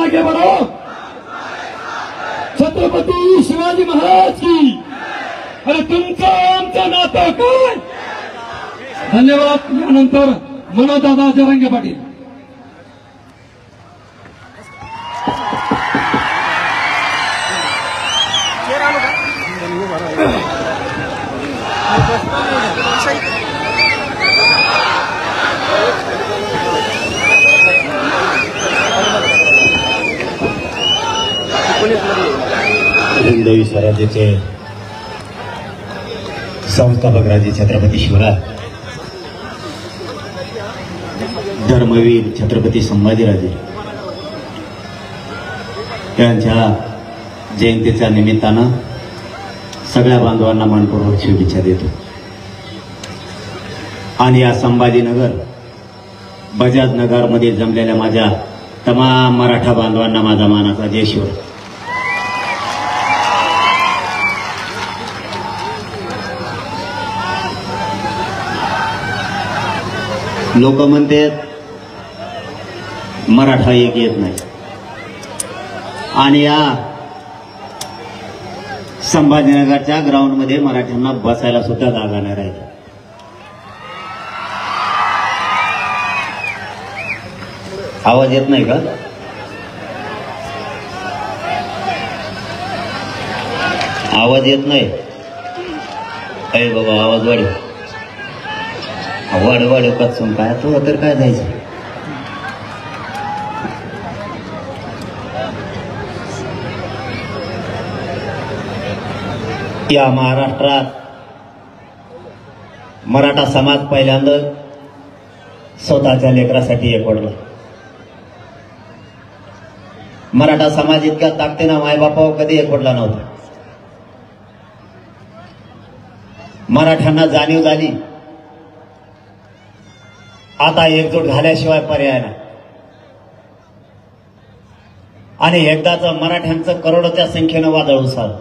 आगे बढ़ो। छत्रपती शिवाजी महाराज की. अरे तुमचं आमचं नातं काय. धन्यवाद. यानंतर मनोजदादा जरांगे पाटील. हिंदवी स्वराज्याचे संस्थापक राजे छत्रपती शिवराय, धर्मवीर छत्रपती संभाजीराजे यांच्या जयंतीच्या निमित्तानं सगळ्या बांधवांना मनपूर्वक शुभेच्छा देतो. आणि या संभाजीनगर बजाजनगर मध्ये जमलेल्या माझ्या तमाम मराठा बांधवांना माझा मानाचा जय शिवराय. लोक म्हणतात मराठा एक येत नाही, आणि या संभाजीनगरच्या ग्राउंड मध्ये मराठ्यांना बसायला सुद्धा जागा नाही राहिली. आवाज येत नाही का. आवाज येत नाही. अरे बाबा आवाज वाढव वाढ वाढव कचून काय तुला तर काय जायचं. या महाराष्ट्रात मराठा समाज पहिल्यांदा स्वतःच्या लेकरासाठी एकवटला. मराठा समाज इतक्या ताकदीनं मायबापावर कधी एकवटला नव्हता. मराठ्यांना जाणीव झाली आता एकजूट झाल्याशिवाय पर्याय नाही. आणि एकदाच मराठ्यांचं करोडोच्या संख्येनं वादळ उसळलं.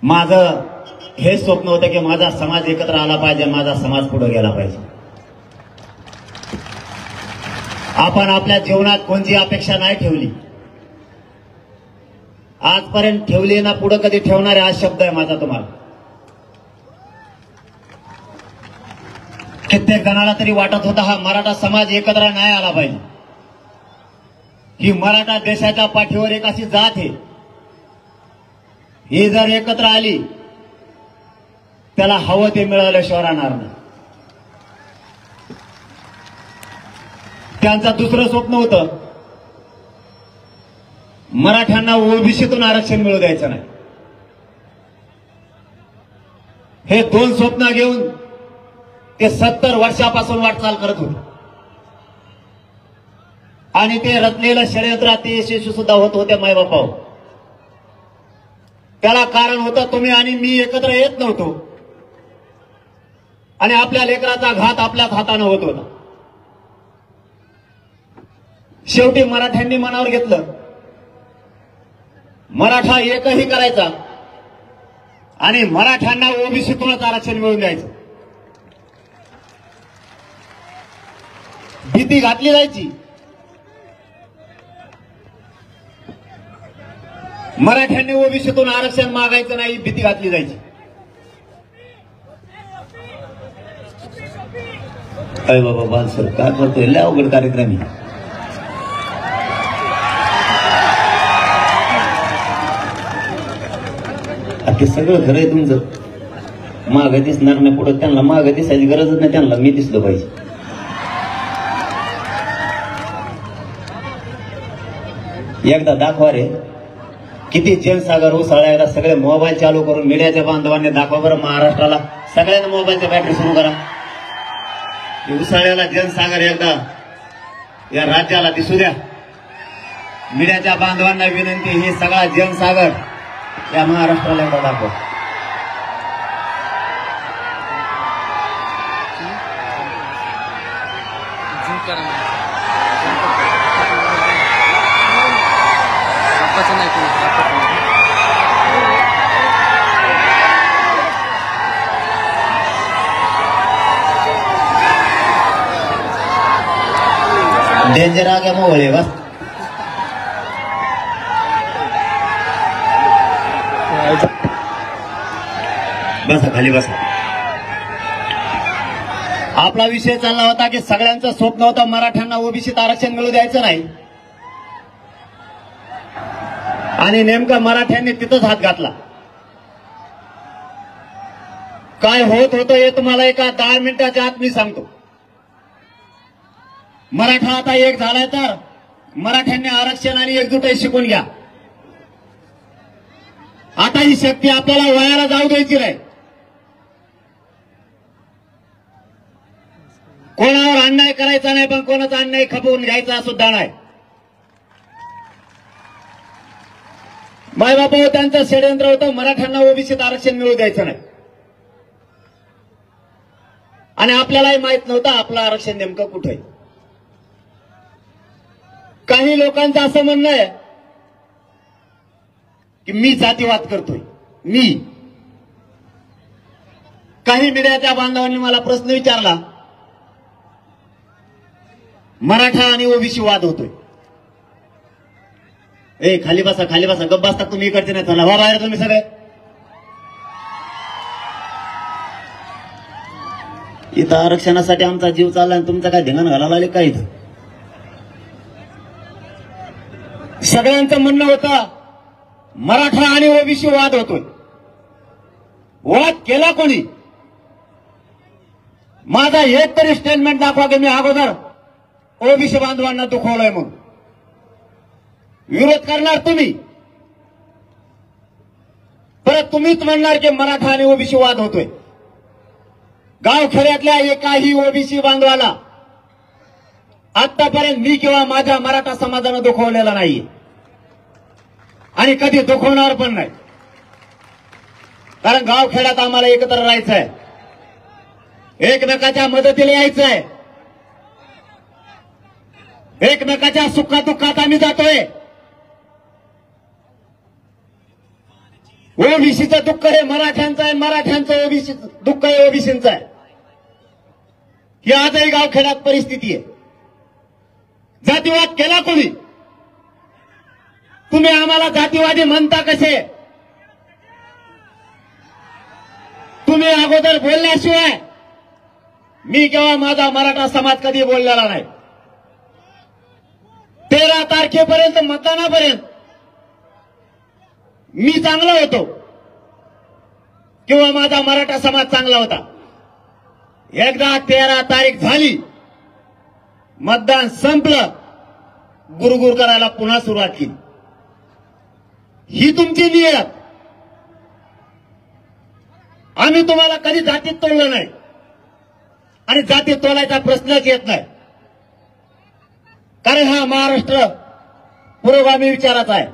माझं हे स्वप्न होतं की माझा समाज एकत्र आला पाहिजे, माझा समाज पुढे गेला पाहिजे. आपण आपल्या जीवनात कोणती अपेक्षा नाही ठेवली, आजपर्यंत ठेवली ना पुढे कधी ठेवणारे हा शब्द आहे माझा तुम्हाला. कित्येक जणाला तरी वाटत होता हा मराठा समाज एकत्र नाही आला पाहिजे. ही मराठा देशाच्या पाठीवर एक अशी जात आहे, ही जर एकत्र आली त्याला हवं ते मिळाल्याशिवाय राहणार नाही. त्यांचं दुसरं स्वप्न होतं मराठ्यांना ओबीसीतून आरक्षण मिळू द्यायचं नाही. हे दोन स्वप्न घेऊन ते 70 वर्षापासून वाटचाल करत होते. आणि ते रचलेलं षडयंत्र ते यशस्वी सुद्धा होत होते मायबापावर. त्याला कारण होतं तुम्ही आणि मी एकत्र येत नव्हतो, आणि आपल्या लेकराचा घात आपल्याच हाताने होत होता. शेवटी मराठ्यांनी मनावर घेतलं मराठा एकही करायचा आणि मराठ्यांना ओबीसीतूनच आरक्षण मिळवून द्यायचं. भीती घातली जायची. मराठ्यांनी ओबीसीतून आरक्षण मागायचं नाही, भीती घातली जायची. अरे बाबा बालसर काय करतोय, लय अवघड कार्यक्रम आहे. ते सगळं खरं आहे तुमचं. माग दिसणार नाही पुढे, त्यांना माग दिसायची गरजच नाही, त्यांना मी दिसलो पाहिजे. एकदा दाखवा रे किती जनसागर उसळायला. सगळे मोबाईल चालू करून मीडियाच्या बांधवांनी दाखवा बरं महाराष्ट्राला. सगळ्यांना मोबाईलच्या बॅटरी सुरू करा. उसळ्याला जनसागर एकदा या राज्याला दिसू द्या. मीडियाच्या बांधवांना विनंती, हे सगळा जनसागर या महाराष्ट्राला एकदा दाखवा. डेंजर आ गया मोहळे बस. बसा खाली बसा. आपला विषय चालला होता की सगळ्यांचं स्वप्न होतं मराठ्यांना ओबीसीत आरक्षण मिळू द्यायचं नाही, आणि नेमकं मराठ्यांनी तिथंच हात घातला. काय होत होतं हे तुम्हाला एका 10 मिनिटाच्या आत मी सांगतो. मराठा आता एक झालाय तर मराठ्यांनी आरक्षण आणि एकजुटाई शिकून घ्या. आता ही शक्ती आपल्याला वयाला जाऊ द्यायची नाही. कोणावर अन्याय करायचा नाही, पण कोणाचा अन्याय खपवून घ्यायचा सुद्धा नाही. मायबापा त्यांचं षडयंत्र होतं मराठ्यांना ओबीसीत आरक्षण मिळू द्यायचं नाही, आणि आपल्यालाही माहित नव्हतं आपलं आरक्षण नेमकं कुठे आहे. काही लोकांचं असं म्हणणं आहे की मी जातीवाद करतोय. मी काही मीडियाच्या बांधवांनी मला प्रश्न विचारला, मराठा आणि ओबीसी वाद होतोय. ए खाली बसा, खाली बसा, गप्प बसता तुम्ही, इकडचे नाही. चला वा बाहेर तुम्ही सगळे. इथं आरक्षणासाठी आमचा जीव चालला आणि तुमचा काय धिंगाण घालायला आले काय? इथं सगळ्यांचं म्हणणं होतं मराठा आणि ओबीसी वाद होतोय. वाद केला कोणी? माझा एक तरी स्टेटमेंट दाखवा की मी अगोदर ओबीसी बांधवांना दुखवलंय म्हणून. विरोध करणार तुम्ही, परत तुम्हीच म्हणणार की मराठा आणि ओबीसी वाद होतोय. गावखेड्यातल्या एकाही ओबीसी बांधवाला आतापर्यंत मी किंवा माझ्या मराठा समाजानं दुखवलेला नाही, आणि कधी दुखवणार पण नाही. कारण गावखेड्यात आम्हाला एकत्र राहायचंय, एकमेकाच्या मदतीला यायचंय, एकमेकाच्या सुखात दुःखात आम्ही जातोय. ओबीसीचं दुःख हे मराठ्यांचं आहे, मराठ्यांचं ओबीसी दुःख हे ओबीसीचं आहे. ही आजही गावखेड्यात परिस्थिती आहे. जातीवाद केला कोणी? तुम्ही आम्हाला जातीवादी म्हणता कसे? तुम्ही अगोदर बोलल्याशिवाय मी किंवा माझा मराठा समाज कधी बोललेला नाही. 13 तारखेपर्यंत मतदानापर्यंत मी चांगला होतो किंवा माझा मराठा समाज चांगला होता. एकदा 13 तारीख झाली, मतदान संपलं, गुरगुर करायला पुन्हा सुरुवात केली. ही तुमची नियत. आम्ही तुम्हाला कधी जातीत तोडलं नाही, आणि जातीत तोलायचा प्रश्नच येत नाही. कारण हा महाराष्ट्र पुरोगामी विचाराचा आहे.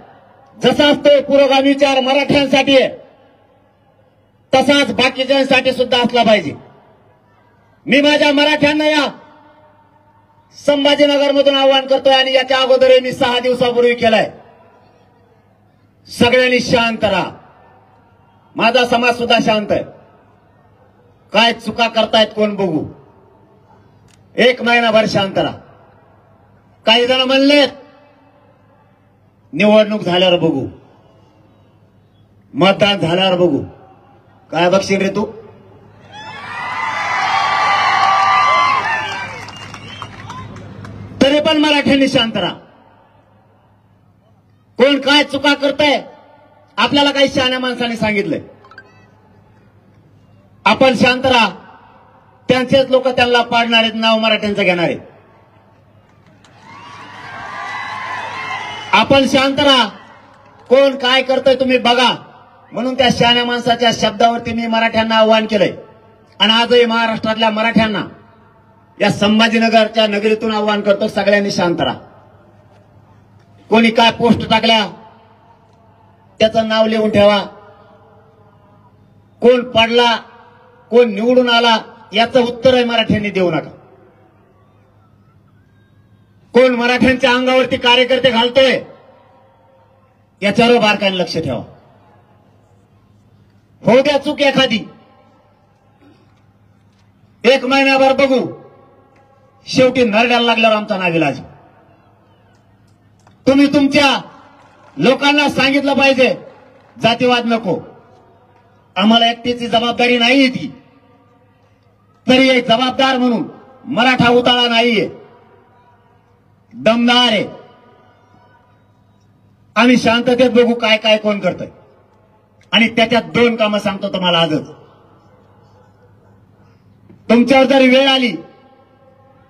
जसाच तो पुरोगामी विचार मराठ्यांसाठी आहे, तसाच बाकीच्यांसाठी सुद्धा असला पाहिजे. मी माझ्या मराठ्यांना या संभाजीनगरमधून आवाहन करतोय, आणि याच्या अगोदर मी 6 दिवसापूर्वी केलंय. सगळ्यांनी शांत राहा. माझा समाज सुद्धा शांत आहे. काय चुका करतायत कोण बघू. 1 महिनाभर शांत राहा. काही जण म्हणलेत निवडणूक झाल्यावर बघू, मतदान झाल्यावर बघू. काय बघशील रे तू? तरी पण मराठ्यांनी शांत राहा. कोण काय चुका करताय आपल्याला काही शहाण्या माणसाने सांगितलंय. आपण शांत राहा. त्यांचेच लोक त्यांना पाडणार आहेत, नाव मराठ्यांचं घेणार आहेत. आपण शांत राहा. कोण काय करतोय तुम्ही बघा. म्हणून त्या शहाण्या माणसाच्या शब्दावरती मी मराठ्यांना आवाहन केलंय, आणि आजही महाराष्ट्रातल्या मराठ्यांना या संभाजीनगरच्या नगरीतून आवाहन करतो, सगळ्यांनी शांत राहा. कोणी काय पोस्ट टाकल्या त्याचं नाव लिहून ठेवा. कोण पडला, कोण निवडून आला, याचं उत्तरही मराठ्यांनी देऊ नका. कोण मराठ्यांच्या अंगावरती कार्यकर्ते घालतोय याच्यावर बारकाईने लक्ष ठेवा. होऊ द्या चूक एखादी, 1 महिन्याभर बघू. शेवटी नरड्याला लागल्यावर आमचा नाविलाज. तुम्ही तुमच्या लोकांना सांगितलं पाहिजे जातीवाद नको, आम्हाला एकटीची जबाबदारी नाहीये ती, तरी एक जबाबदार म्हणून मराठा उताळा नाहीये, दमदार आहे. आम्ही शांततेत बघू काय काय कोण करतंय. आणि त्याच्यात 2 कामं सांगतो तुम्हाला आजच. तुमच्यावर जर वेळ आली,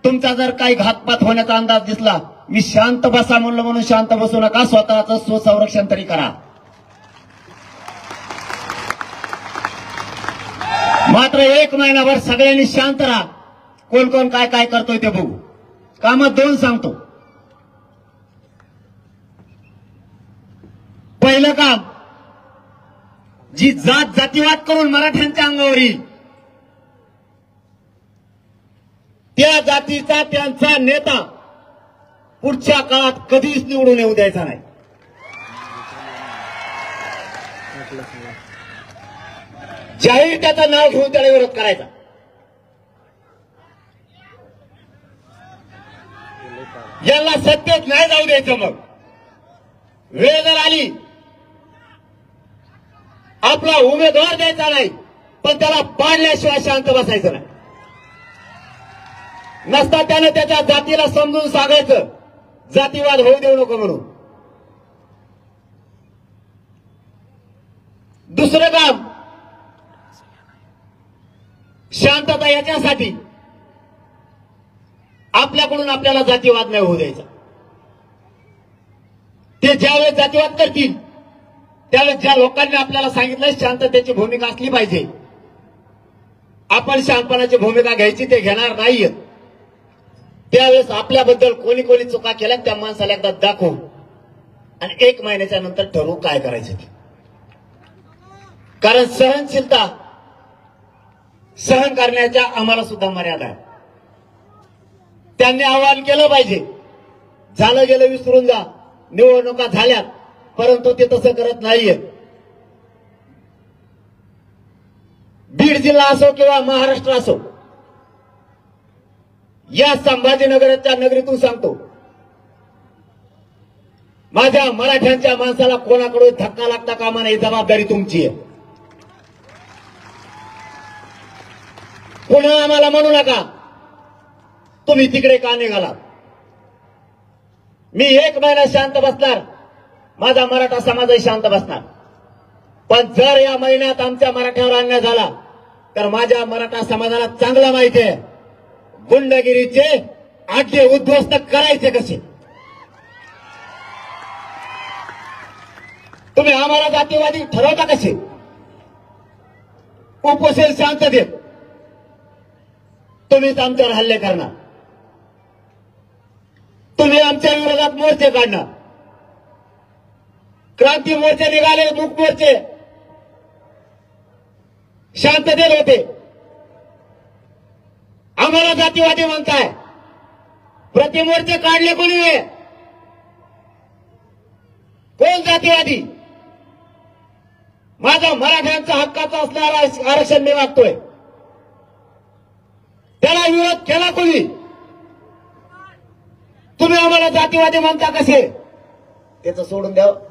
तुमचा जर काही घातपात होण्याचा अंदाज दिसला, मी शांत बसा म्हणलं म्हणून शांत बसू नका, स्वतःचं स्वसंरक्षण तरी करा. मात्र 1 महिनाभर सगळ्यांनी शांत राहा, कोण कोण काय काय करतोय ते बघू. कामं 2 सांगतो. पहिलं काम, जी जातीवाद करून मराठ्यांच्या अंगावर येईल, त्या जातीचा त्यांचा नेता पुढच्या काळात कधीच निवडून येऊ द्यायचा नाही. जाहीर त्याचं नाव घेऊन त्याला विरोध करायचा. यांना सत्तेत नाही जाऊ द्यायचं. मग वेळ जर आली, आपला उमेदवार द्यायचा नाही, पण त्याला पाडल्याशिवाय शांत बसायचं नाही. नसता त्याने त्याच्या जातीला समजून सांगायचं जातीवाद होऊ देऊ नको म्हणून. दुसरं काम, शांतता याच्यासाठी आपल्याकडून आपल्याला जातीवाद नाही होऊ द्यायचा. ते ज्यावेळेस जातीवाद करतील त्यावेळेस ज्या लोकांनी आपल्याला सांगितलं शांततेची भूमिका असली पाहिजे, आपण शांतपणाची भूमिका घ्यायची ते घेणार नाहीये. त्यावेळेस आपल्याबद्दल कोणी कोणी चुका केल्या त्या माणसाला एकदा दाखवू आणि 1 महिन्याच्या नंतर ठरवू काय करायचं ते. कारण सहनशीलता सहन करण्याच्या आम्हाला सुद्धा मर्यादा आहे. त्यांनी आवाहन केलं पाहिजे, झालं गेलं विसरून जा, निवडणुका झाल्यात, परंतु ते तसं करत नाहीये. बीड जिल्हा असो किंवा महाराष्ट्र असो, या संभाजीनगरच्या नगरीतून सांगतो, माझ्या मराठ्यांच्या माणसाला कोणाकडून धक्का लागता कामा नये, जबाबदारी तुमची आहे. पुन्हा आम्हाला म्हणू नका तुम्ही तिकडे का निघाला. मी 1 महिना शांत बसणार, माझा मराठा समाजही शांत बसणार. पण जर या महिन्यात आमच्या मराठ्यावर अन्याय झाला तर माझ्या मराठा समाजाला चांगलं माहिती आहे गुंडगिरीचे आडे उद्ध्वस्त करायचे कसे. तुम्ही आम्हाला जातीवादी ठरवता कसे. उपोषण शांततेत तुम्हीच आमच्यावर हल्ले करणार, तुम्ही आमच्या विरोधात मोर्चे काढणार. क्रांती मोर्चे निघाले, मूक मोर्चे शांततेत होते. आम्हाला जातीवादी म्हणताय, प्रतिमोर्चे काढले कोणी. कोण जातीवादी. माझा मराठ्यांचा हक्काचा असणारा आरक्षण मी मागतोय, त्याला विरोध केला कोणी. तुम्ही आम्हाला जातीवादी म्हणता कसे. त्याचं सोडून द्यावं.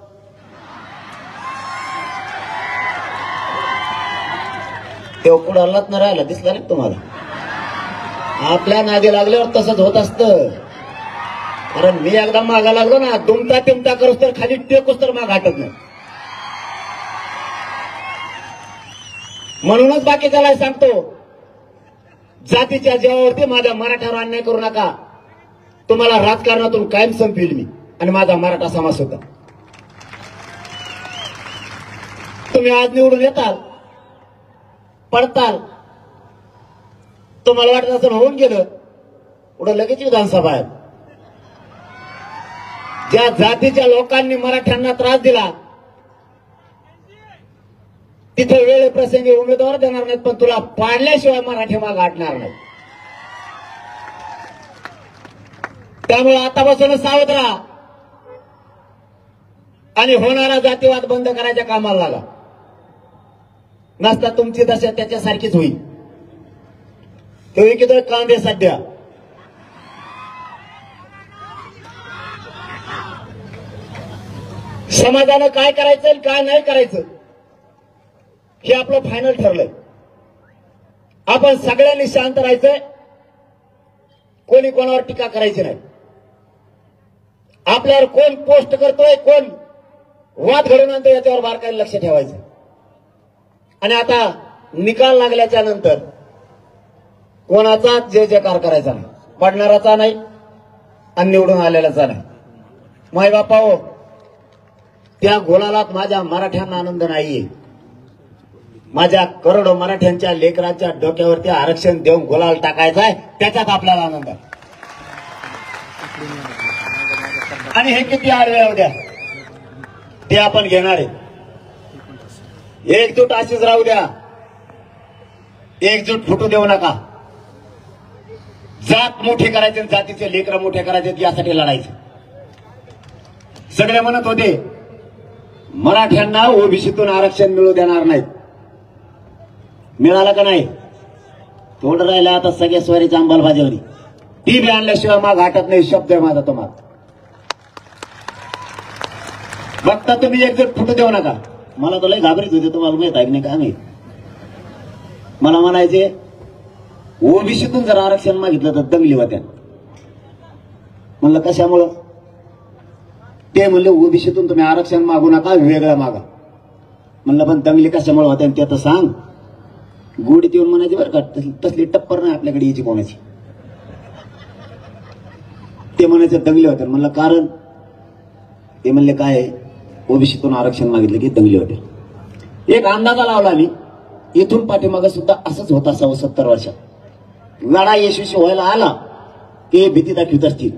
तेव्हा पुढे हल्लात न राहिला दिसला नाही तुम्हाला. आपल्या नादी लागल्यावर तसंच होत असतं. कारण मी एकदा मागा लागलो ना, दुमता तिमता करूस तर खाली टेकूस तर माग हटत नाही. म्हणूनच बाकीच्याला सांगतो, जातीच्या जीवावरती माझ्या मराठ्यावर अन्याय करू नका. तुम्हाला राजकारणातून कायम संपविल मी आणि माझा मराठा समाज होता. तुम्ही आज निवडून येताल, पडताल, तुम्हाला वाटत असं होऊन गेलं, पुढे लगेच विधानसभा आहे. ज्या जातीच्या लोकांनी मराठ्यांना त्रास दिला तिथे वेळे प्रसंगी उमेदवार देणार नाहीत, पण तुला पाडल्याशिवाय मराठी माग हटणार नाही. त्यामुळे आतापासून सावध राहा आणि होणारा जातीवाद बंद करायच्या कामाला लागा. नसता तुमची दशा त्याच्यासारखीच होईल. तुम्ही किती कांदे सध्या समाजानं काय करायचं आणि काय नाही करायचं हे आपलं फायनल ठरलंय. आपण सगळ्यांनी शांत राहायचंय, कोणी कोणावर टीका करायची नाही. आपल्यावर कोण पोस्ट करतोय, कोण वाद घडवून आणतोय याच्यावर बारकाईने लक्ष ठेवायचं. आणि आता निकाल लागल्याच्या नंतर कोणाचा जय जयकार करायचा नाही, पडणाराचा नाही आणि निवडून आलेल्याचा नाही. माय बापा हो, त्या गोलालात माझ्या मराठ्यांना आनंद नाहीये. माझ्या करोडो मराठ्यांच्या लेकरांच्या डोक्यावरती आरक्षण देऊन गोलाल टाकायचा आहे, त्याच्यात आपल्याला आनंद आहे. आणि हे किती आडवे येऊ द्या, ते आपण घेणार आहे. एकजूट अशीच राहू द्या, एकजूट फुटू देऊ नका. जात मोठी करायचे, जातीचे लेकरं मोठे करायचे, यासाठी लढायचं. सगळे म्हणत होते मराठ्यांना ओबीसीतून आरक्षण मिळू देणार नाहीत. मिळालं का नाही? तोंड राहिला आता सगळे स्वारीच्या अंमलबजावणी. ती बी आणल्याशिवाय माग हटत नाही, शब्द आहे माझा तुम्हाला. बघता तुम्ही एकजूट फुटू देऊ नका. मला तर लय घाबरीत होते, तुम्हाला माहित आहे की नाही काय माहित. मला म्हणायचे ओबीसीतून जर आरक्षण मागितलं तर दंगली होत्या. म्हणलं कशामुळं? ते म्हणले ओबीसीतून तुम्ही आरक्षण मागू नका, वेगळं मागा. म्हणलं पण दंगली कशामुळे होत्या ते तर सांग. गोडीत येऊन म्हणायची बरं का, तसली टप्पर नाही आपल्याकडे यायची कोणाची. ते म्हणायचं दंगली होत्या. म्हणलं कारण? ते म्हणले काय, ओबीसीतून आरक्षण मागितलं की दंगली होते. एक अंदाजा लावला मी, इथून पाठीमागं सुद्धा असंच होत असावं. 70 वर्षात लढा यशस्वी व्हायला आला की भीती दाखवित असतील.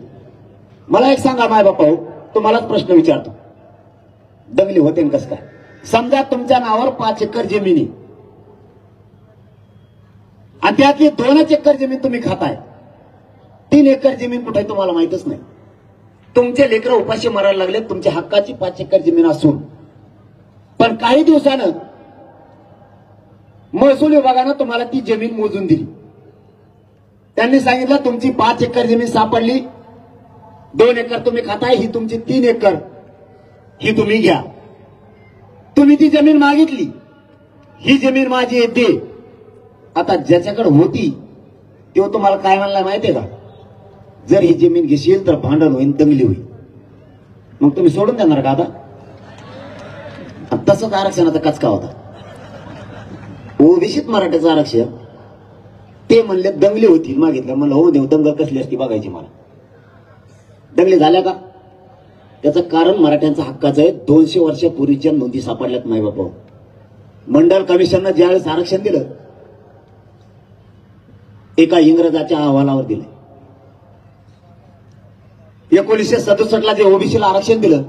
मला एक सांगा माय बापा, तुम्हालाच प्रश्न विचारतो, दंगली होते कसं काय? समजा तुमच्या नावावर 5 एकर जमिनी आणि त्यातली 2 एकर जमीन तुम्ही खाताय, 3 एकर जमीन कुठे तुम्हाला माहितच नाही. तुमचे लेकरं उपाशी मरायला लागले, तुमच्या हक्काची 5 एकर जमीन असून. पण काही दिवसानं महसूल विभागानं तुम्हाला ती जमीन मोजून दिली. त्यांनी सांगितलं तुमची 5 एकर जमीन सापडली, 2 एकर तुम्ही खाताय, ही तुमची 3 एकर, ही तुम्ही घ्या. तुम्ही ती जमीन मागितली, ही जमीन माझी येते. आता ज्याच्याकडे होती तेव्हा तुम्हाला काय म्हणला माहितीये का? जर ही जमीन घेशील तर भांडण होईल, दंगली होईल. मग तुम्ही सोडून देणार का आता? तसंच आरक्षणाचा कचका होता. ओबीसीत मराठ्याचं आरक्षण ते म्हणले दंगली होतील, मागितलं. म्हणलं हो देव, दंगल कसली असती बघायची मला. दंगली झाल्या का? त्याचं कारण मराठ्यांचा हक्काचं आहे. 200 वर्षापूर्वीच्या नोंदी सापडल्यात माय बापा. मंडल कमिशननं ज्यावेळेस आरक्षण दिलं, एका इंग्रजाच्या अहवालावर दिलं. 1967 जे ओबीसीला आरक्षण दिलं,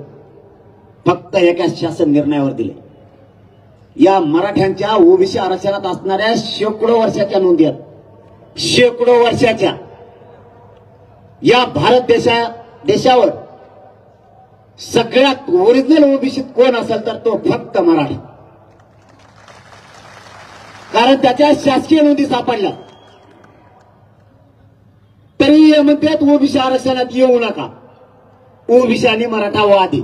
फक्त एका शासन निर्णयावर दिले. या मराठ्यांच्या ओबीसी आरक्षणात असणाऱ्या शेकडो वर्षाच्या नोंदी आहेत. शेकडो वर्षाच्या. या भारत देशावर सगळ्यात ओरिजिनल ओबीसीत कोण असेल तर तो फक्त मराठा. कारण त्याच्या शासकीय नोंदी सापडल्या. तरी म्हणतात ओबीसी आरक्षणात येऊ नका, ओबीसी आणि मराठा वादी.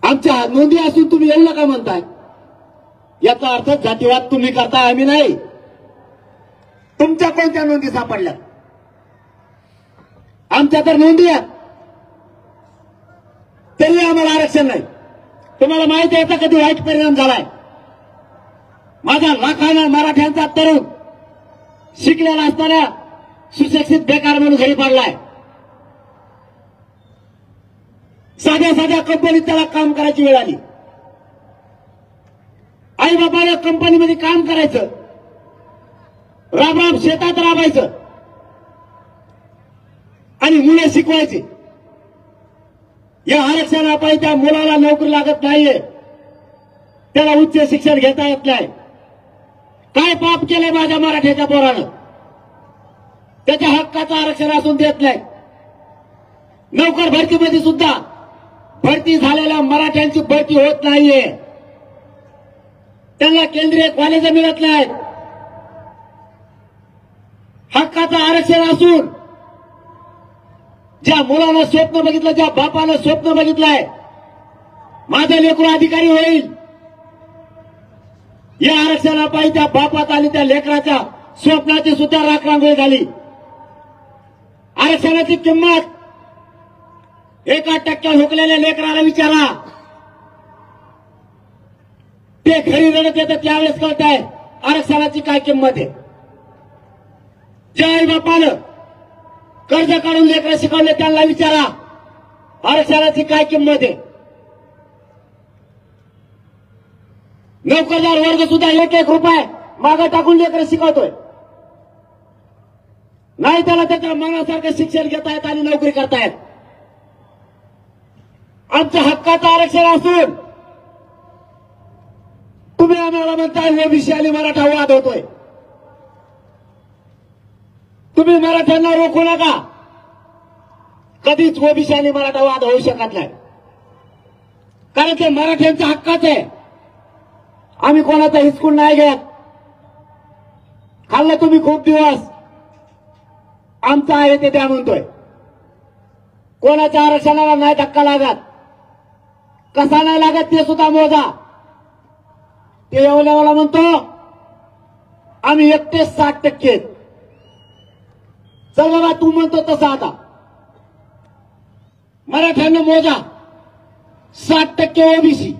आमच्या नोंदी असून तुम्ही येऊ नका म्हणताय, याचा अर्थ जातीवाद तुम्ही करताय, आम्ही नाही. तुमच्या कोणत्या नोंदी सापडल्या? आमच्या तर नोंदी आहेत, तरी आम्हाला आरक्षण नाही. तुम्हाला माहिती आहे याचा कधी वाईट परिणाम झालाय? माझा लाखांना मराठ्यांचा तरुण शिकलेला असताना सुशिक्षित बेकार म्हणून घरी पडलाय. साध्या साध्या कंपनीत त्याला काम करायची वेळ आली. आई बाबाला कंपनीमध्ये काम करायचं, राब शेतात राबायचं आणि मुले शिकवायची. या आरक्षणापायी त्या मुलाला नोकरी लागत नाहीये, त्याला उच्च शिक्षण घेता येत नाही. काय पाप केलंय माझ्या मराठ्याच्या पोरानं? त्याच्या हक्काचं आरक्षण असून देत नाही. नोकर भरतीमध्ये सुद्धा भरती झालेल्या मराठ्यांची भरती होत नाहीये. त्यांना केंद्रीय कॉलेज मिळत नाहीत. हक्काचं आरक्षण असून ज्या मुलानं स्वप्न बघितलं, ज्या बापानं स्वप्न बघितलंय माझं लेकरू अधिकारी होईल, या आरक्षणापायी त्या बापात आणि त्या लेकराच्या स्वप्नाची सुद्धा राखरांगोळी झाली. आरक्षणाची किंमत 1% हुकलेल्या लेकराला विचारा, ते घरी रडत येतं त्यावेळेस कळत आहे आरक्षणाची काय किंमत आहे. ज्या आई बापानं कर्ज काढून लेकरं शिकवले त्यांना विचारा आरक्षणाची काय किंमत आहे. नोकरदार वर्ग सुद्धा 1-1 रुपये मागे टाकून लेकरं शिकवतोय. नाही त्याला त्याच्या मनासारखं शिक्षण घेतायत आणि नोकरी करतायत. आमच्या हक्काचं आरक्षण असून तुम्ही आम्हाला म्हणताय ओबीसी आणि मराठा वाद होतोय. तुम्ही मराठ्यांना रोखू नका. कधीच ओबीसी आणि मराठा वाद होऊ शकत नाही, कारण ते मराठ्यांच्या हक्काचं आहे. आम्ही कोणाचा हिसकून नाही घेत. खाल्लं तुम्ही खूप दिवस, आमचं आहे ते द्या म्हणतोय. कोणाच्या आरक्षणाला नाही धक्का लागत, कसा नाही लागत ते सुद्धा मोजा. ते एवढ्याला म्हणतो आम्ही एकटे 60%. चल बाबा तू म्हणतो तसं आता मराठ्यांना मोजा. 60% ओबीसी,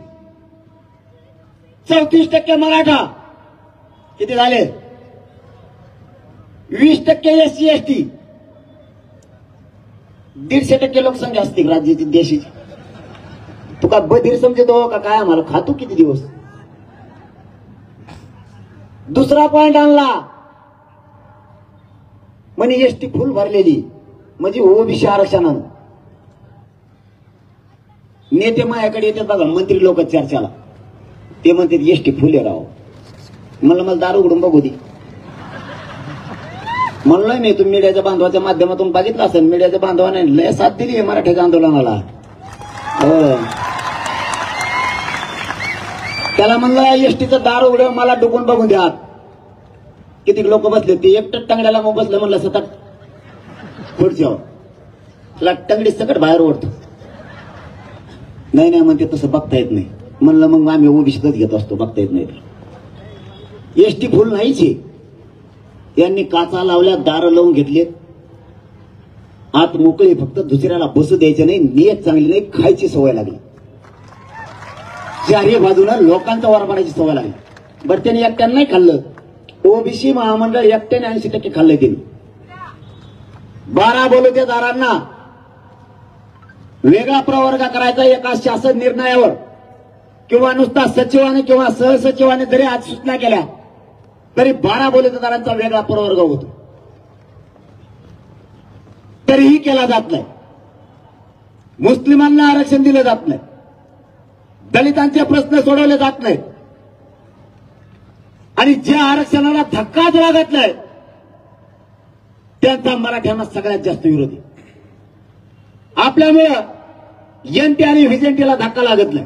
34% मराठा, किती झाले? 20% SC ST, 150% लोकसंख्या असते राज्याची देशाची. तू का बधीर समजतो का काय? आम्हाला खातो किती दिवस. दुसरा पॉइंट आणला म्हणे एसटी फुल भरलेली म्हणजे ओबीसी आरक्षणानं. नेते माझ्याकडे येतात बघा, मंत्री लोक चर्चाला, ते म्हणतात एसटी फुल आहे राव. मला दारू उघडून बघू दे म्हणलोय मी. तुम्ही मीडियाच्या बांधवाच्या माध्यमातून बघितलं असेल, मीडियाच्या बांधवाने लय साथ दिली आहे मराठ्याच्या आंदोलनाला. त्याला म्हणलं एसटीचं दार उघडं मला डुकून बघून द्या. किती लोक बसले, ते एकटं टंगड्याला मग बसलं. म्हणलं सतत पुढच्या त्याला टंगडी सकट बाहेर ओढतो. नाही म्हणते तसं बघता येत नाही. म्हणलं मग आम्ही ओबीसीतच घेत असतो, बघता येत नाही तर. एसटी फुल नाहीच आहे. यांनी काचा लावल्या, दारं लावून घेतले, आत मोकळी, फक्त दुसऱ्याला बसू द्यायचं नाही. नियत चांगली नाही, खायची सवय लागली. चारही बाजूला लोकांचा वार पाडायची सवय लागली. बरं त्यांनी एकट्यानं नाही खाल्लं, ओबीसी महामंडळ एकट्याने 80% खाल्लंय त्यांनी. 12 बलुतेदारांना वेगळा प्रवर्ग करायचा एका शासन निर्णयावर, किंवा नुसता सचिवाने किंवा सहसचिवाने जरी आज सूचना केल्या तरी 12 बलुतेदारांचा वेगळा प्रवर्ग होतो, तरीही केला जात नाही. मुस्लिमांना आरक्षण दिलं जात नाही, दलितांचे प्रश्न सोडवले जात नाहीत, आणि ज्या आरक्षणाला धक्काच लागत नाही त्यांचा मराठ्यांना सगळ्यात जास्त विरोधी. आपल्यामुळं एनटी आणि व्हिजेंटीला धक्का लागत नाही,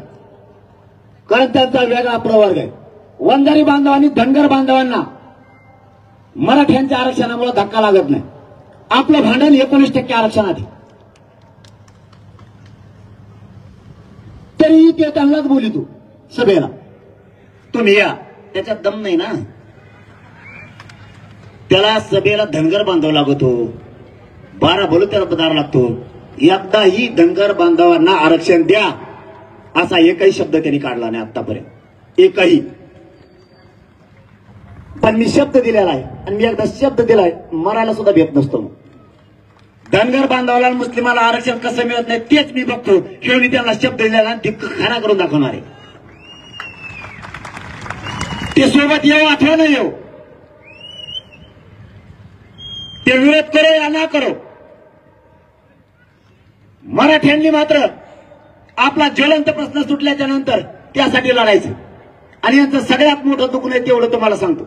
कारण त्यांचा वेगळा प्रवर्ग आहे. वंजारी बांधव आणि धनगर बांधवांना मराठ्यांच्या आरक्षणामुळे धक्का लागत नाही. आपलं भांडण 19% आरक्षणात आहे, तरीही ते त्यांनाच बोलितो सभेला, तुम्ही या. त्याच्यात दम नाही ना. त्याला सभेला धनगर बांधव लागतो, 12 बलुतेदार लागतो. एकदाही धनगर बांधवांना आरक्षण द्या असा एकही शब्द त्यांनी काढला नाही आतापर्यंत, एकही. पण मी शब्द दिलेला आहे, आणि मी एकदा शब्द दिलाय, मरायला सुद्धा भेट नसतो. धनगर बांधवाला मुस्लिमाला आरक्षण कसं मिळत नाही तेच मी बघतो. शेवटी त्यांना शब्द दिलेला दिक्क खरा करून दाखवणार आहे. ते सोबत येऊ अथवा न येऊ, ते विरोध करो या ना करो, मराठ्यांनी मात्र आपला ज्वलंत प्रश्न सुटल्याच्या नंतर त्यासाठी लढायचं. आणि यांचं सगळ्यात मोठं दुखणं आहे तेवढं तुम्हाला सांगतो.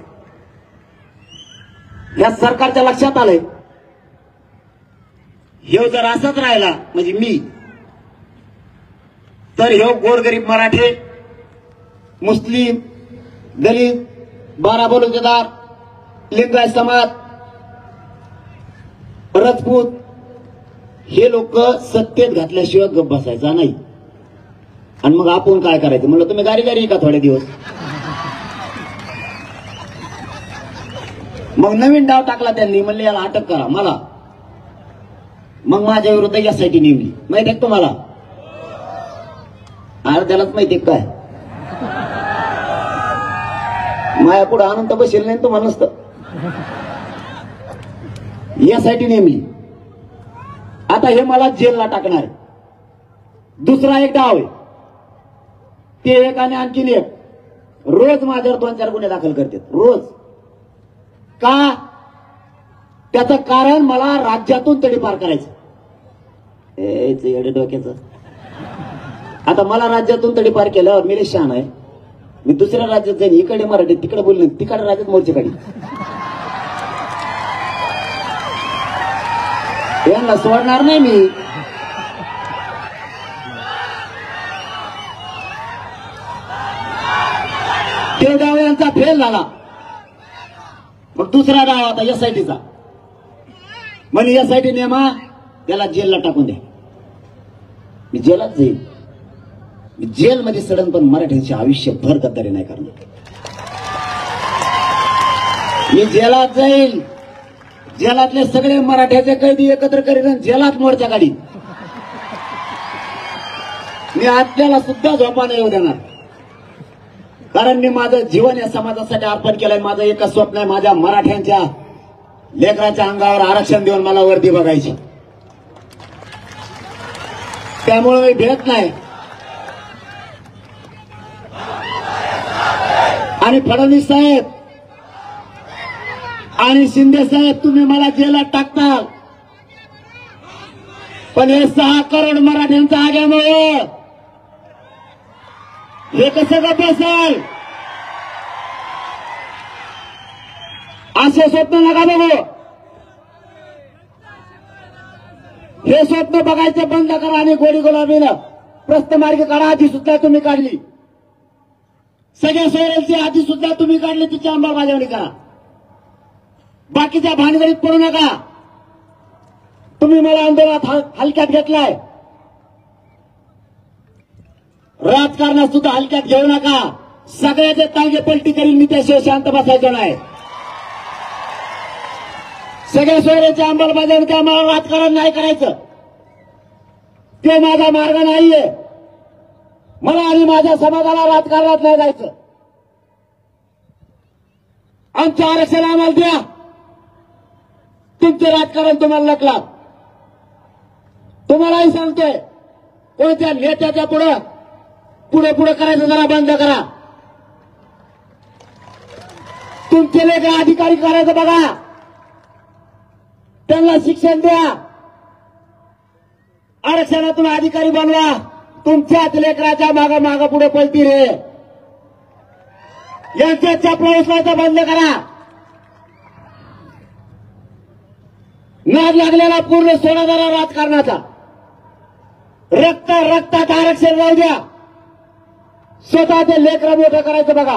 या सरकारच्या लक्षात आलंय, हे जर असाच राहिला म्हणजे मी, तर हे गोरगरीब मराठे, मुस्लिम, दलित, 12 बलुतेदार, लिंगायत समाज, राजपूत हे लोक सत्तेत घातल्याशिवाय गप्प बसायचा नाही. आणि मग आपण काय करायचं म्हणलं, तुम्ही गाडी गाडी का थोडे दिवस. मग नवीन डाव टाकला त्यांनी, म्हणले याला अटक करा मला. मग माझ्या विरुद्ध यासाठी नेमली. माहिती आहे तुम्हाला, अर्ध्यालाच माहिती काय. माया पुढे आनंद बसेल नाही तुम्हाला नसतं. यासाठी नेमली. आता हे मला जेलला टाकणार आहे. दुसरा एक डाव आहे, ते एक आणि आणखीन एक. रोज माझ्यावर 2-4 गुन्हे दाखल करतात रोज. का? त्याचं कारण मला राज्यातून तडीपार करायचं. एवढे डोक्याचं. आता मला राज्यातून तडीपार केल्यावर मी शहाणा आहे. मी दुसऱ्या राज्यात जाईन, इकडे मराठी तिकडे बोलले, तिकडे राज्यात मोर्चे काढी. यांना सोडणार नाही मी. ते डाव यांचा फेल झाला. मग दुसरा डाव आता एसआयटीचा. म्हणजे एसआयटी नेमा, त्याला जेलला टाकून द्या. मी जेलात जाईल. मी जेलमध्ये सडन, पण मराठ्यांचे आयुष्यभर गद्दारी नाही करणार. मी जेलात जाईल, जेलातले सगळे मराठ्याचे कैदी एकत्र करीन, जेलात मोर्चा काढी. मी आत्याला सुद्धा झोपा नाही येऊ देणार. कारण मी माझं जीवन या समाजासाठी अर्पण केलंय. माझं एकच स्वप्न आहे, माझ्या मराठ्यांच्या लेकराच्या अंगावर आरक्षण देऊन मला वर्दी बघायची. त्यामुळे मी भेट नाही. आणि फडणवीस साहेब आणि शिंदे साहेब, तुम्ही मला जेलात टाकता, पण हे 6 करोड मराठ्यांचा आग्यामुळे हे कसं गप्प असेल? असे स्वप्न नका बघू. हे स्वप्न बघायचं बंद करा आणि गोडी गुलाबीनं प्रस्थमार्गी काढा. आधी सुद्धा तुम्ही काढली, सगळ्या सोयऱ्यांची आधी सुद्धा तुम्ही काढली, तिची अंमलबजावणी करा. बाकीच्या भानगडीत पडू नका. तुम्ही मला आंदोलनात हलक्यात घेतलाय, राजकारणात सुद्धा हलक्यात घेऊ नका. सगळ्याचे तांगे पलटी करीन मी, त्याशिवाय शांत बसायचं नाही. सगळ्या सोयऱ्याची अंमलबजावणी आम्हाला राजकारण नाही करायचं. ते माझा मार्ग नाहीये. मला आणि माझ्या समाजाला राजकारणात नाही जायचं. आमचं आरक्षण आम्हाला द्या. तुमचं राजकारण तुम्हाला नकला. तुम्हालाही सांगतोय, कोणत्या नेत्याच्या पुढे पुढे करायचं जरा बंद करा. तुमचे लेकर अधिकारी करायचं बघा, त्यांना शिक्षण द्या. आरक्षणातून अधिकारी बनवा. तुमच्याच लेकराच्या माग पुढे पळती रे. यांच्या चपला उचलायचं बंद करा. नाद लागलेला पूर्ण सोडा जरा राजकारणाचा. रक्तात आरक्षण राहू द्या. स्वतः ते लेकरं मोठं करायचं बघा.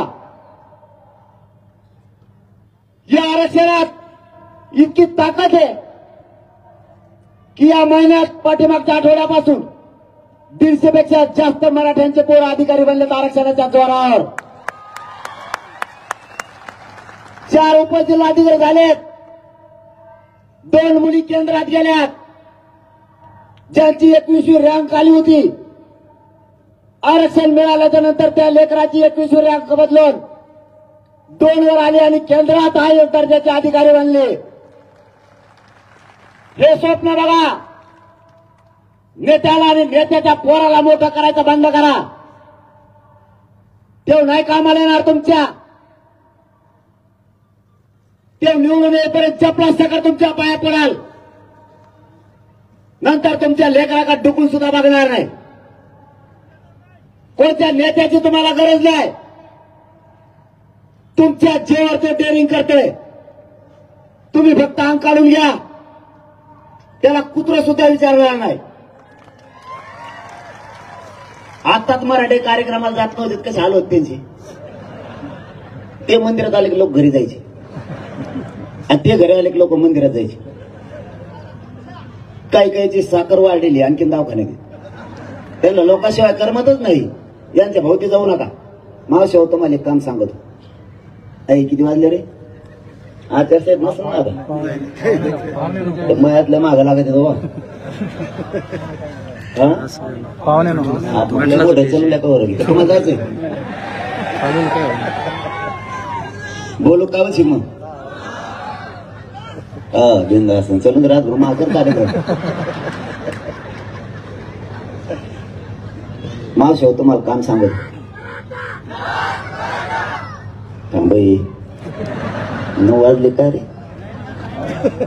या आरक्षणात इतकी ताकद आहे की या महिन्यात पाठीमागच्या आठवड्यापासून 150 पेक्षा जास्त मराठ्यांचे पोरं अधिकारी बनलेत आरक्षणाच्या जोरावर. 4 उपजिल्हाधिकारी झालेत. 2 मुली केंद्रात गेल्यात. ज्यांची 21वी रँक आली होती, आरक्षण मिळाल्याच्या नंतर त्या लेकराची 21वी रँक बदलून 2 वर आली आणि केंद्रात हाय दर्जाचे अधिकारी बनले. हे स्वप्न बघा. नेत्याला आणि नेत्याच्या पोराला मोठं करायचं बंद करा. तेव्हा नाही कामाला येणार तुमच्या. ते निवडून येईपर्यंत चपला सकट तुमच्या पाया पडाल. नंतर तुमच्या लेकराकडे डुकून सुद्धा बघणार नाही. कोणत्या नेत्याची तुम्हाला गरज नाही. तुमच्या जीवावर ते डेअरिंग करते. तुम्ही फक्त अंग काढून घ्या, त्याला कुत्र सुद्धा विचारणार नाही. आताच मराठी कार्यक्रमाला जात नव्हते, कसे हाल होते त्यांचे. ते मंदिरात आले की लोक घरी जायचे, आणि ते घरी आले की लोक मंदिरात जायचे. काही काहीची साखर वाढलेली आणखीन दवाखान्यात. त्यांना लोकांशिवाय करमतच नाही. यांच्या भोवती जाऊ नका. मावशी होतो मला एक काम सांगतो. आई किती वाजले रे? आचार साहेब नसतो ना आता मयातल्या मागं लागत येतो बा. पाहुणे तुम्हाला जायचंय बोलू का बशी मग बिंदास चलून राहत माकर कार्यक्रम. मावशी हो तुम्हाला काम सांगत बाई 9 वाजले काय रे?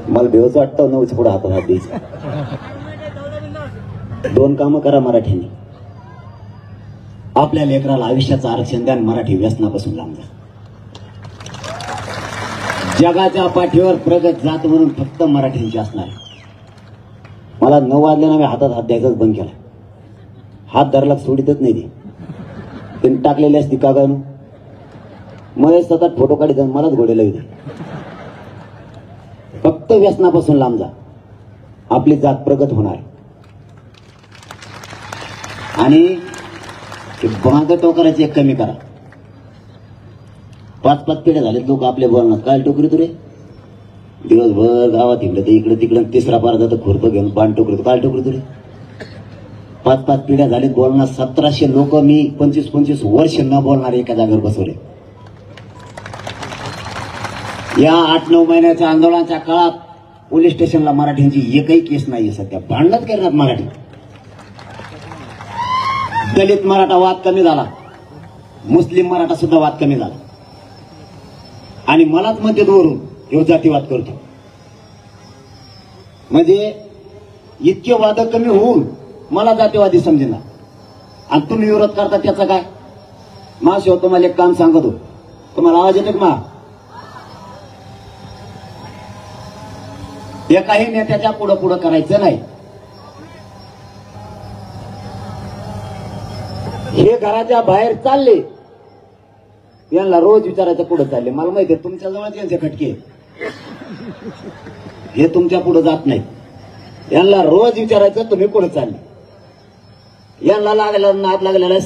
मला भेवच वाटतं 9च्या पुढे हातात हात द्यायचं. 2 कामं करा मराठीने. आपल्या लेकराला आयुष्याचं आरक्षण द्या. मराठी व्यसनापासून लांब जा. जगाच्या पाठीवर प्रगत जात म्हणून फक्त मराठींची असणार. मला 9 वाजल्यानं मी हातात हात द्यायचाच बंद केला. हात धरला सोडितच नाही ते. त्यांनी टाकलेली असती का गाणू महेश सतत फोटो काढी जाऊन मलाच घोडेला येते. फक्त व्यसनापासून लांब जा. आपली जात प्रगत होणार. आणि भांग टोकराची एक कमी करा. 5-5 पिढ्या झालेत लोक आपल्या बोलणार काय टोकरी तुरे दिवसभर गावात इकडे ते इकडे तिकडे तिसरा पार जातं खुरपं घेऊन पान टोकरी काय टोकरी तुरे 5-5 पिढ्या झालेत बोलणार. 1700 लोक मी 25-25 वर्ष न बोलणार एका जागेवर बसवले. या 8-9 महिन्याच्या आंदोलनाच्या काळात पोलीस स्टेशनला मराठींची एकही केस नाहीये. सध्या भांडणच करणार मराठी. दलित मराठा वाद कमी झाला. मुस्लिम मराठा सुद्धा वाद कमी झाला. आणि मलाच मध्ये दोरून ह्यो जातीवाद करतो. म्हणजे इतके वाद कमी होऊन मला जातीवादी समजेना. आणि तुम्ही विरोध करता त्याचा काय? मावशी हो तुम्हाला एक काम सांगतो. तुम्हाला आवाज येतो का? एकाही नेत्याच्या पुढं पुढं करायचं नाही. हे घराच्या बाहेर चालले यांना रोज विचारायचं पुढे चालले. मला माहिती आहे तुमच्या जवळ यांचे खटके हे तुमच्या पुढे जात नाही. यांना रोज विचारायचं तुम्ही पुढे चालले. यांना लागलेला नाद लागलेला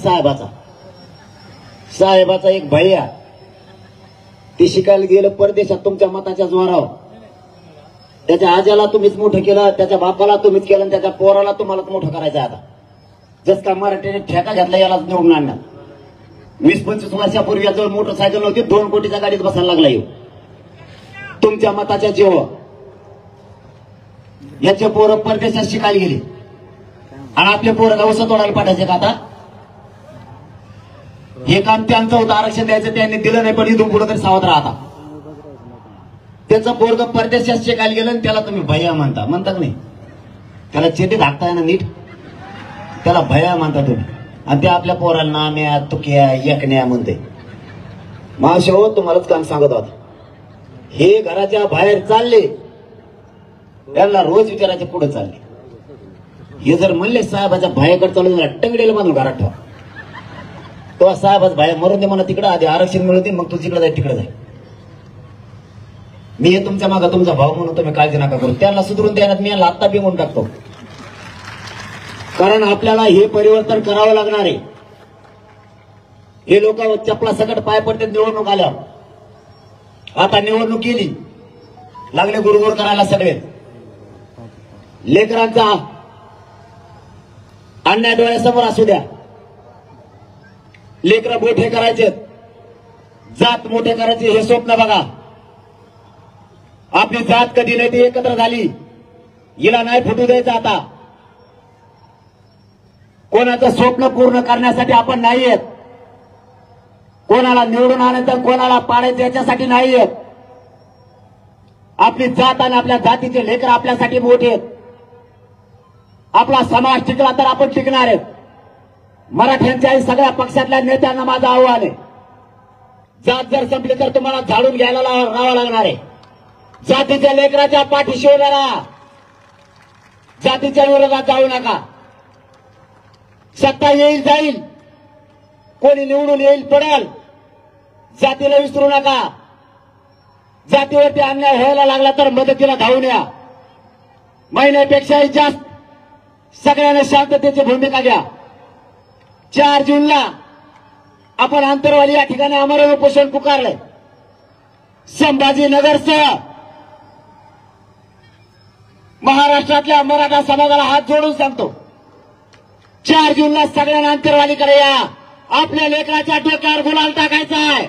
साहेबाचा एक भैया ते शिकायला गेलं परदेशात तुमच्या मताच्या जोरावर. त्याच्या आज्याला तुम्हीच मोठं केलं, त्याच्या बापाला तुम्हीच केलं, आणि त्याच्या पोराला तुम्हालाच मोठं करायचं. आता जस का मराठीने ठेका घेतला यालाच निवडून आणणार. 20-25 वर्षापूर्वी याजवळ मोटरसायकल नव्हती. 2 कोटीच्या गाडीत बसायला लागला येऊ तुमच्या मताच्या जीव. याचे पोरं परदेशात शिकायला गेले आणि आपले पोरं गावसा तोडायला पाठायचे का? आता हे काम त्यांचं होतं. आरक्षण द्यायचं त्यांनी दिलं नाही. पण इथून पुढे तरी सावध राहता. त्याचं पोरग परदेशात शिकायला गेलं आणि त्याला तुम्ही भैया म्हणता का नाही? त्याला चेटी धाकताय ना नीट. त्याला भैया म्हणता तुम्ही. आणि ते आपल्या पोराला नाम्या तुक्या एकण्या म्हणते. मावशी हो तुम्हालाच काम सांगत होता. हे घराच्या बाहेर चालले त्यांना रोज विचारायचे पुढे चालले. हे जर म्हणले साहेबाच्या भायाकडे चालू टंगडीला बांधून घरात ठेवा. तो साहेबाच भाया मरून दे म्हणा तिकडे. आधी आरक्षण मिळू दे मग तू तिकडे जाय तिकडे जाय. मी हे तुमच्या मागा तुमचा भाव म्हणून तुम्ही काळजी नका करू. त्यांना सुधरून देण्यात मी याला आत्ता बिंगून टाकतो. कारण आपल्याला हे परिवर्तन करावं लागणार आहे. हे लोक चपला सकट पाय पडते निवडणूक आल्यावर. आता निवडणूक केली लागले गुरुगुर करायला सगळे. लेकरांचा अन्याय डोळ्यासमोर असू द्या. लेकरं मोठे करायचे, जात मोठे करायचे हे स्वप्न बघा. आपली जात कधी नाही ती एकत्र झाली. हिला नाही फुटू द्यायचं. आता कोणाचं स्वप्न पूर्ण करण्यासाठी आपण नाही येत. कोणाला निवडून आणायचं कोणाला पाडायचं याच्यासाठी नाही येत. आपली जात आणि आपल्या जातीचे लेकर आपल्यासाठी मोठे आहेत. आपला समाज टिकला तर आपण टिकणार आहेत. मराठ्यांच्याही सगळ्या पक्षातल्या नेत्यांना माझं आव्हान आहे. जात जर संपली तर तुम्हाला झाडून घ्यायला राहावं लागणार आहे. जातीच्या लेकराच्या पाठीशी उभे राहा. जातीच्या विरोधात जाऊ नका. सत्ता येईल जाईल, कोणी निवडून येईल पडेल, जातीला विसरू नका. जातीवरती अन्याय व्हायला लागला तर मदतीला धावून या. महिन्यापेक्षाही जास्त सगळ्यांना शांततेची भूमिका घ्या. 4 जूनला आपण आंतरवाली या ठिकाणी आमरण उपोषण पुकारलंय. संभाजीनगरसह महाराष्ट्रातल्या मराठा समाजाला हात जोडून सांगतो, 4 जूनला सगळ्यांना आंतरवालीकडे या. आपल्या लेकराच्या डोक्यावर गुलाल टाकायचा आहे.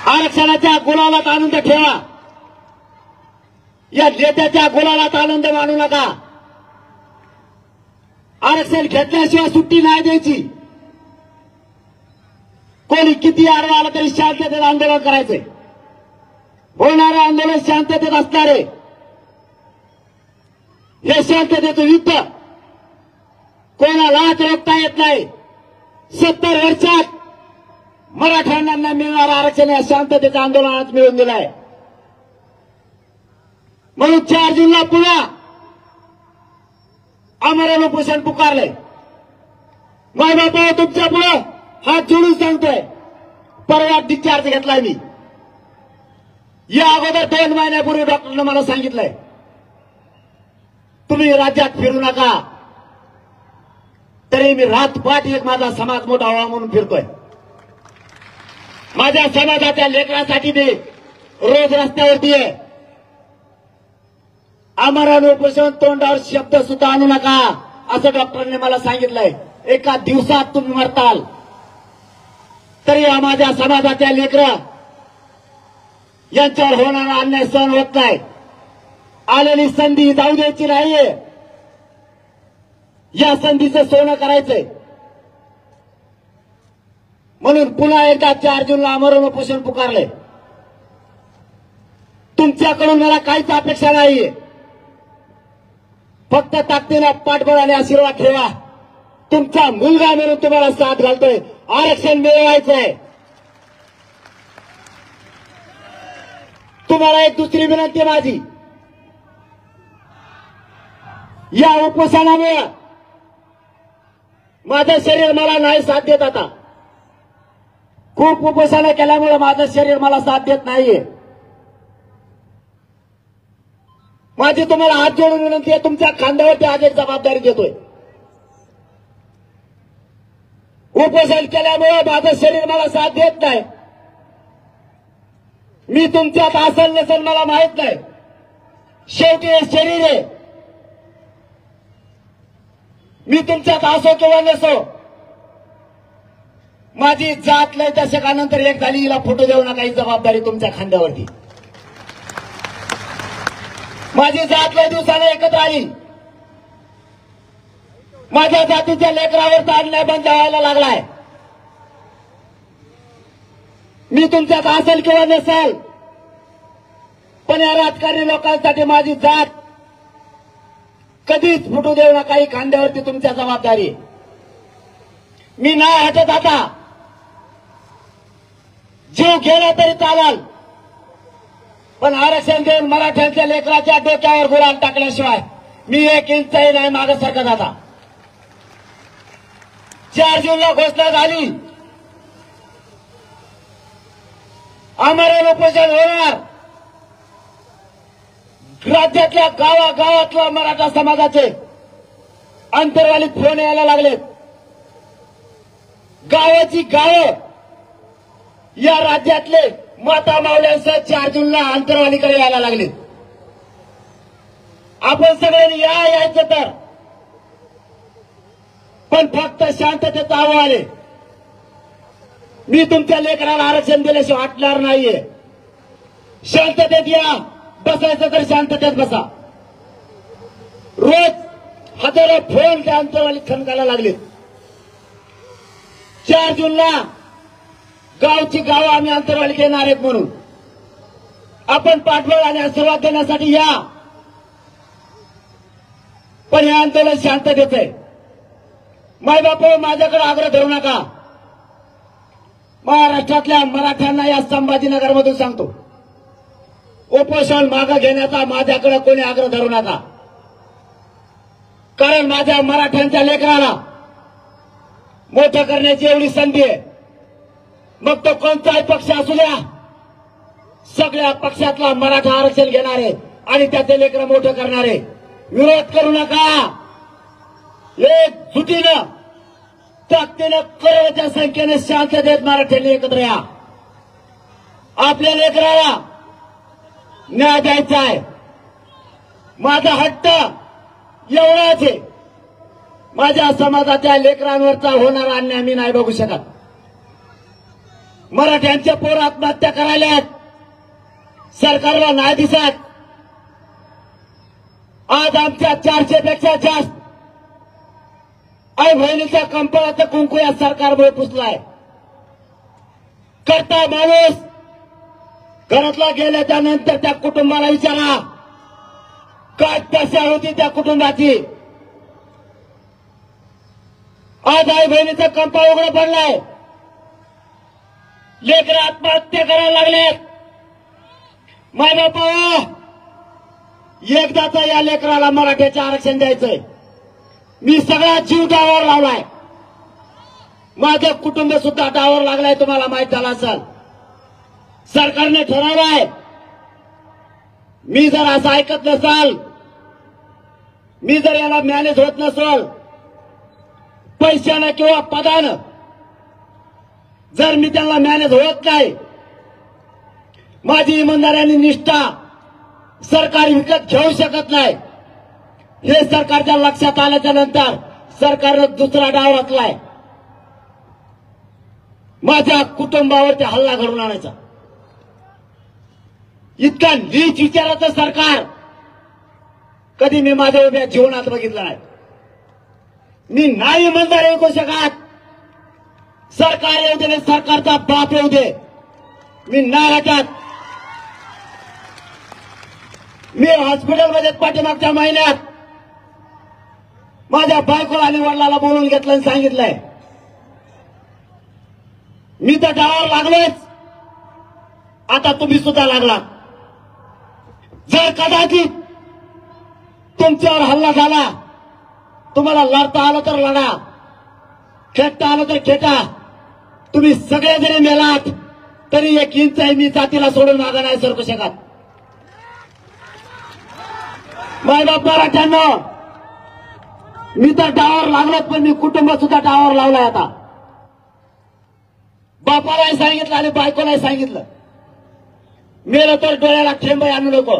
आरक्षणाच्या गुलालात आनंद ठेवा. या नेत्याच्या गुलालात आनंद मानू नका. आरक्षण घेतल्याशिवाय सुट्टी नाही द्यायची. कोणी किती आडवा आला तरी शांततेत आंदोलन करायचंय. होणारं आंदोलन शांततेत असणार आहे. हे शांततेचं युद्ध कोणालाच रोखता येत नाही. 70 वर्षात मराठ्यांना मिळणारं आरक्षण या शांततेचं आंदोलनात मिळवून दिलं आहे. म्हणून 4 जूनला पुन्हा आमरण उपोषण पुकारलंय. मायबापा तुमच्या पुढे हात जोडून सांगतोय, परवा डिस्चार्ज घेतलाय मी. या अगोदर 2 महिन्यापूर्वी डॉक्टरनं मला सांगितलंय, तुम्ही राज्यात फिरू नका. तरी मी रातपाठ एक माझा समाज मोठा व्हावा म्हणून फिरतोय. माझ्या समाजाच्या लेकरांसाठी मी रोज रस्त्यावरती आहे. आमरण उपोषण तोंडावर शब्द सुद्धा आणू नका असं डॉक्टरांनी मला सांगितलंय. एका दिवसात तुम्ही मरताल तरी माझ्या समाजाच्या लेकरं यांच्यावर होणारा अन्याय सहन होत नाही. आलेली संधी जाऊ द्यायची नाहीये. या संधीचं सोनं करायचंय. म्हणून पुन्हा एकदा 4 जूनला आमरण उपोषण पुकारलंय. तुमच्याकडून मला काहीच अपेक्षा नाहीये. फक्त ताकदीने पाठबळ आणि आशीर्वाद ठेवा. तुमचा मुलगा म्हणून तुम्हाला साथ घालतोय. आरक्षण मिळवायचंय. तुम्हाला एक दुसरी विनंती आहे माझी, या उपोषणामुळे माझं शरीर मला नाही साथ देत. आता खूप उपोषणं केल्यामुळे माझं शरीर मला साथ देत नाहीये. माझी तुम्हाला हात जोडून विनंती आहे, तुमच्या खांद्यावरती आज एक जबाबदारी देतोय. उपोषण केल्यामुळे माझं शरीर मला साथ देत नाही. मी तुमच्यात असेल नसेल मला माहित नाही. शेवटी हे शरीर आहे. मी तुमच्यात असो किंवा नसो, माझी जात लय दशकानंतर एक झाली. हिला फोटो देऊ नका, ही जबाबदारी तुमच्या खांद्यावरती. माझी जात लय दिवसाने एकत्र आली. माझ्या जातीच्या लेकरावर अन्याय बंद व्हायला लागलाय. मी तुमच्यात असेल किंवा नसेल, पण या राजकारणी लोकांसाठी माझी जात कधीच फुटू देऊ नका. ही खांद्यावरती तुमच्या जबाबदारी. मी नाही हटत. आता जीव गेला तरी चालाल, पण आरक्षण देऊन मराठ्यांच्या लेकराच्या डोक्यावर गुलाल टाकल्याशिवाय मी 1 इंचही नाही मागे सरकत. आता 4 जूनला घोषणा झाली, आमरण उपोषण होणार. राज्यातल्या गावागावातल्या मराठा समाजाचे अंतरवाली फोन यायला लागलेत. गावाची गावं या राज्यातले माता मावल्यांसह 4 जूनला अंतरवालीकडे यायला लागलेत. आपण सगळ्यांनी यायचं तर, पण फक्त शांततेचं आव्हान आहे. मी तुमच्या लेकराला आरक्षण दिल्याशिवाय हटणार नाहीये. शांततेत या. बसायचं तर शांततेत बसा. रोज हजारो फोन त्या अंतरवाली खणकायला लागलेत. 4 जूनला गावची गावं आम्ही अंतरवाली घेणार आहेत म्हणून आपण पाठबळ आणि आशीर्वाद देण्यासाठी या. पण हे आंदोलन शांततेचं आहे. मायबापा माझ्याकडे आग्रह धरू नका. महाराष्ट्रातल्या मराठ्यांना या संभाजीनगरमधून सांगतो, उपोषण मागे घेण्याचा माझ्याकडे कोणी आग्रह धरू नका. कारण माझ्या मराठ्यांच्या लेकराला मोठं करण्याची एवढी संधी आहे. मग तो कोणताही पक्ष असू द्या, सगळ्या पक्षातला मराठा आरक्षण घेणार आहे. आणि त्याचे लेकरं मोठं करणारे. विरोध करू नका. एक जुटीनं ताकदीनं करोडच्या संख्येने शांततेत मराठ्यांनी एकत्र या. आपल्या लेकराला न्याय द्यायचा आहे. माझा हट्ट एवढाच आहे, माझ्या समाजाच्या लेकरांवरचा होणारा अन्याय मी नाही बघू शकत. मराठ्यांचे पोर आत्महत्या करायल्यात, सरकारला नाही दिसत. आज आमच्या 400 पेक्षा जास्त आई बहिणीच्या कंपनाचं कुंकू या सरकारमुळे पुसलाय. करता माणूस घरातला गेल्याच्या नंतर त्या कुटुंबाला विचारा काय दशा होती त्या कुटुंबाची. आज आई बहिणीचं कंपा उघडं पडलाय. लेकरं आत्महत्या करायला लागलेत. माय बापा, एकदाच या लेकराला मराठ्याचं आरक्षण द्यायचंय. मी सगळा जीव डावावर लावलाय. माझं कुटुंब सुद्धा डावावर लागलाय. तुम्हाला माहित झालं असेल. सरकारने ठरवलंय, मी जर असं ऐकत नसाल, मी जर याला मॅनेज होत नसल, पैशानं किंवा पदानं जर मी त्यांना मॅनेज होत नाही, माझी इमानदारी आणि निष्ठा सरकार विकत घेऊ शकत नाही. हे सरकारच्या लक्षात आल्याच्या नंतर सरकारनं दुसरा डाव रचलाय, माझ्या कुटुंबावरती हल्ला घडवून आणायचा. इतका नीच विचाराचं सरकार कधी मी माझ्या उभ्या जीवनात बघितलं नाही. मी नाही इमानदार ऐकू शकत. सरकार येऊ दे, सरकारचा बाप येऊ दे, मी नाही हटत. मी हॉस्पिटलमध्ये पाठीमागच्या महिन्यात माझ्या बायकोला आणि वडिलाला बोलून घेतलं आणि सांगितलंय, मी तर डावावर लागलोच, आता तुम्ही सुद्धा लागला. जर कदाचित तुमच्यावर हल्ला झाला, तुम्हाला लढता आलं तर लढा, खेळता आलं तर खेटा. तुम्ही सगळे जरी मेलात तरी 1 इंच मी जातीला सोडून मागं नाही सरकू शकत. मायबाप मराठ्यांनो, मी तर डावावर लागलोच, पण मी कुटुंब सुद्धा डावावर लावलाय. आता बापालाही सांगितलं आणि बायकोलाही सांगितलं, मेलं तर डोळ्याला ठेंब आणू नको.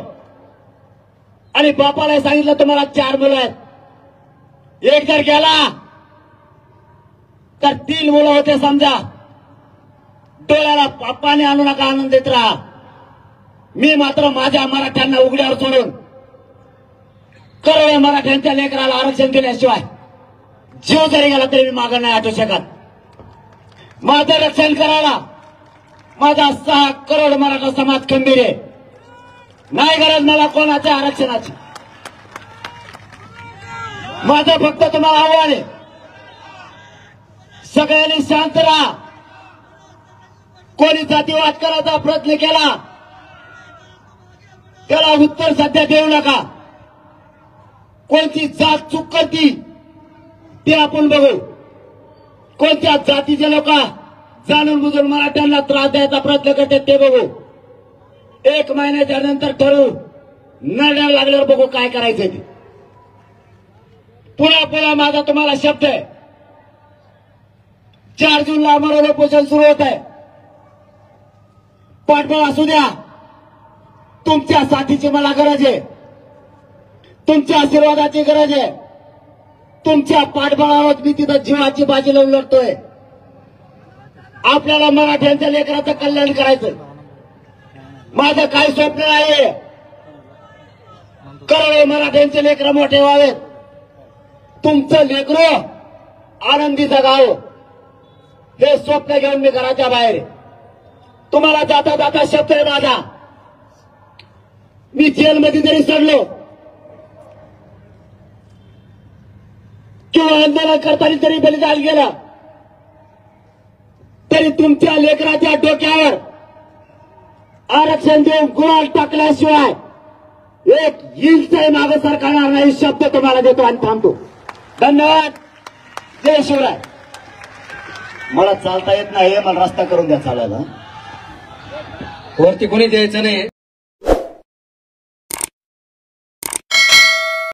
आणि बापालाही सांगितलं, तुम्हाला 4 मुलं आहेत, एक जर गेला तर 3 मुलं होते समजा. डोळ्याला पापाने आणू नका, आनंद देत राहा. मी मात्र माझ्या मराठ्यांना उघड्यावर सोडून करोडो मराठ्यांच्या लेकराला आरक्षण दिल्याशिवाय जीव जरी गेला तरी मी मागं नाही हटू शकत. माझं रक्षण करायला माझा 6 करोड मराठा समाज खंबीर आहे. नाही गरज मला कोणाच्या आरक्षणाची. माझं फक्त तुम्हाला आव्हान आहे, सगळ्यांनी शांत राहा. कोणी जातीवाद करायचा प्रयत्न केला त्याला उत्तर सध्या देऊ नका. कोणती जात चूक करती ते आपण बघू. कोणत्या जातीचे लोक जाणून बुजून मराठ्यांना त्रास द्यायचा प्रयत्न करतात ते बघू. 1 महिन्याच्या नंतर ठरवू, नड्या लागल्यावर बघू काय करायचं ते. पुन्हा माझा तुम्हाला शब्द आहे, 4 जूनला आमरण उपोषण सुरू होत आहे. पाठबळ असू द्या. तुमच्या साथीची मला गरज आहे, तुमच्या आशीर्वादाची गरज आहे. तुमच्या पाठबळावर मी तिथं जीवाची बाजी लावून लढतोय. आपल्याला मराठ्यांच्या लेकराचं कल्याण करायचं. माझं काही स्वप्न नाहीये करोडो मराठ्यांचे लेकर मोठे व्हावेत, तुमचं लेकरं आनंदी जगावं, हे स्वप्न घेऊन मी घराच्या बाहेर. तुम्हाला जाता जाता शब्द आहे माझा, मी जेलमध्ये जरी सडलो किंवा आंदोलन करताना जरी बलिदान गेलं तरी तुमच्या लेकराच्या डोक्यावर आरक्षण देऊन गुलाल टाकल्याशिवाय 1 इंचही मागे सरकारणार नाही. शब्द तुम्हाला देतो आणि थांबतो. धन्यवाद. जय शिवराय. मला चालता येत नाही, मला रस्ता करून द्या चालायला. वरती कोणी द्यायचं नाही.